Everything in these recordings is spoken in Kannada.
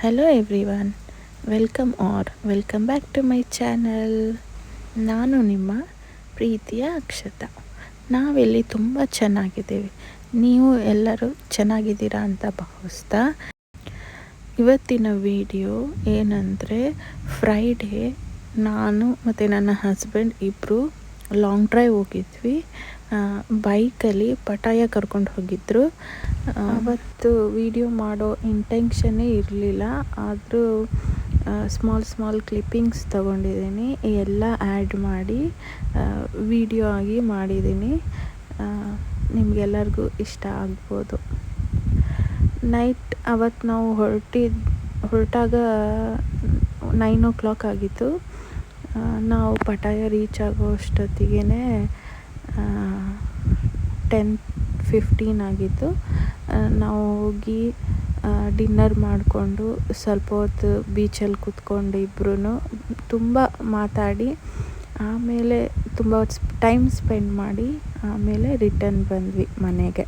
Hello everyone, welcome back to my channel. ನಾನು ನಿಮ್ಮ ಪ್ರೀತಿಯ ಅಕ್ಷತಾ. ನಾವೆಲ್ಲಿ ತುಂಬ ಚೆನ್ನಾಗಿದ್ದೀವಿ, ನೀವು ಎಲ್ಲರೂ ಚೆನ್ನಾಗಿದ್ದೀರಾ ಅಂತ ಭಾವಿಸ್ತಾ ಇವತ್ತಿನ ವಿಡಿಯೋ ಏನಂದರೆ, ಫ್ರೈಡೇ ನಾನು ಮತ್ತು ನನ್ನ ಹಸ್ಬೆಂಡ್ ಇಬ್ಬರು ಲಾಂಗ್ ಡ್ರೈವ್ ಹೋಗಿದ್ವಿ. ಬೈಕಲ್ಲಿ ಪಟಾಯ ಕರ್ಕೊಂಡು ಹೋಗಿದ್ದರು. ಅವತ್ತು ವಿಡಿಯೋ ಮಾಡೋ ಇಂಟೆನ್ಷನ್ನೇ ಇರಲಿಲ್ಲ, ಆದರೂ ಸ್ಮಾಲ್ ಕ್ಲಿಪ್ಪಿಂಗ್ಸ್ ತೊಗೊಂಡಿದ್ದೀನಿ, ಎಲ್ಲ ಆ್ಯಡ್ ಮಾಡಿ ವಿಡಿಯೋ ಆಗಿ ಮಾಡಿದ್ದೀನಿ. ನಿಮಗೆಲ್ಲರಿಗೂ ಇಷ್ಟ ಆಗ್ಬೋದು. ನೈಟ್ ಅವತ್ತು ನಾವು ಹೊರಟಾಗ 9 o'clock ಆಗಿತ್ತು. ನಾವು ಪಟಾಯ ರೀಚ್ ಆಗೋ ಅಷ್ಟೊತ್ತಿಗೆ 10:15 ಆಗಿತ್ತು. ನಾವು ಹೋಗಿ ಡಿನ್ನರ್ ಮಾಡಿಕೊಂಡು ಸ್ವಲ್ಪ ಹೊತ್ತು ಬೀಚಲ್ಲಿ ಕೂತ್ಕೊಂಡು ಇಬ್ಬರೂ ತುಂಬ ಮಾತಾಡಿ, ಆಮೇಲೆ ತುಂಬ ಟೈಮ್ ಸ್ಪೆಂಡ್ ಮಾಡಿ ಆಮೇಲೆ ರಿಟರ್ನ್ ಬಂದ್ವಿ ಮನೆಗೆ.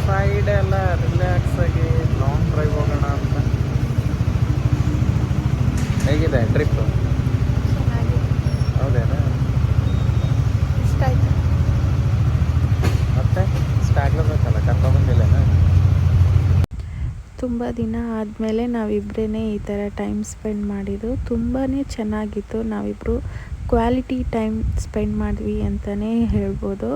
ಫ್ರೈಡೇ ಎಲ್ಲ ರಿಲ್ಯಾಕ್ಸ್ ಆಗಿ ಲಾಂಗ್ ಡ್ರೈವ್ ಹೋಗೋಣ ಅಂತ. ಹೇಗಿದೆ ಟ್ರಿಪ್? ಹೌದೇನಾ? ಇಷ್ಟ ಆಯ್ತು. ಮತ್ತೆ ಇಷ್ಟ ಆಗ್ಲೇಬೇಕಲ್ಲ, ಕರ್ಕೊಂಡ್ಬಂದಿಲ್ಲೇನ? ತುಂಬ ದಿನ ಆದಮೇಲೆ ನಾವಿಬ್ಬರೇ ಈ ಥರ ಟೈಮ್ ಸ್ಪೆಂಡ್ ಮಾಡಿದ್ದು ತುಂಬಾ ಚೆನ್ನಾಗಿತ್ತು. ನಾವಿಬ್ಬರು ಕ್ವಾಲಿಟಿ ಟೈಮ್ ಸ್ಪೆಂಡ್ ಮಾಡಿದ್ವಿ ಅಂತಲೇ ಹೇಳ್ಬೋದು.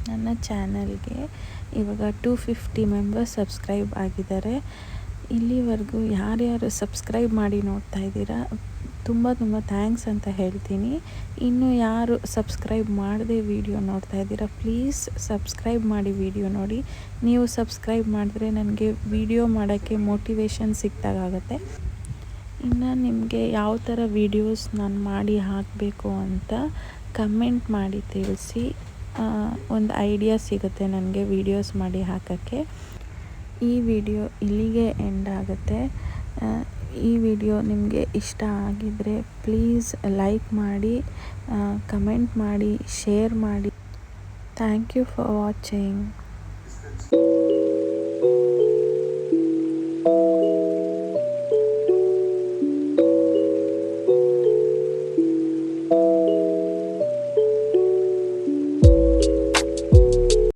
ನನ್ನ ಚಾನಲ್ಗೆ ಇವಾಗ 250 ಮೆಂಬರ್ಸ್ ಸಬ್ಸ್ಕ್ರೈಬ್ ಆಗಿದ್ದಾರೆ. ಇಲ್ಲಿವರೆಗೂ ಯಾರ್ಯಾರು ಸಬ್ಸ್ಕ್ರೈಬ್ ಮಾಡಿ ನೋಡ್ತಾ ಇದ್ದೀರಾ, ತುಂಬ ಥ್ಯಾಂಕ್ಸ್ ಅಂತ ಹೇಳ್ತೀನಿ. ಇನ್ನು ಯಾರು ಸಬ್ಸ್ಕ್ರೈಬ್ ಮಾಡದೆ ವಿಡಿಯೋ ನೋಡ್ತಾ ಇದ್ದೀರಾ, ಪ್ಲೀಸ್ ಸಬ್ಸ್ಕ್ರೈಬ್ ಮಾಡಿ ವಿಡಿಯೋ ನೋಡಿ. ನೀವು ಸಬ್ಸ್ಕ್ರೈಬ್ ಮಾಡಿದ್ರೆ ನನಗೆ ವಿಡಿಯೋ ಮಾಡೋಕ್ಕೆ ಮೋಟಿವೇಶನ್ ಸಿಕ್ತಾಗುತ್ತೆ. ಇನ್ನು ನಿಮಗೆ ಯಾವ ಥರ ವೀಡಿಯೋಸ್ ನಾನು ಮಾಡಿ ಹಾಕಬೇಕು ಅಂತ ಕಮೆಂಟ್ ಮಾಡಿ ತಿಳಿಸಿ. ಒಂದು ಐಡಿಯಾ ಸಿಗುತ್ತೆ ನನಗೆ ವೀಡಿಯೋಸ್ ಮಾಡಿ ಹಾಕೋಕ್ಕೆ. ಈ ವಿಡಿಯೋ ಇಲ್ಲಿಗೆ ಎಂಡ್ ಆಗುತ್ತೆ. ಈ ವಿಡಿಯೋ ನಿಮಗೆ ಇಷ್ಟ ಆಗಿದ್ದರೆ ಪ್ಲೀಸ್ ಲೈಕ್ ಮಾಡಿ, ಕಮೆಂಟ್ ಮಾಡಿ, ಶೇರ್ ಮಾಡಿ. Thank you for watching.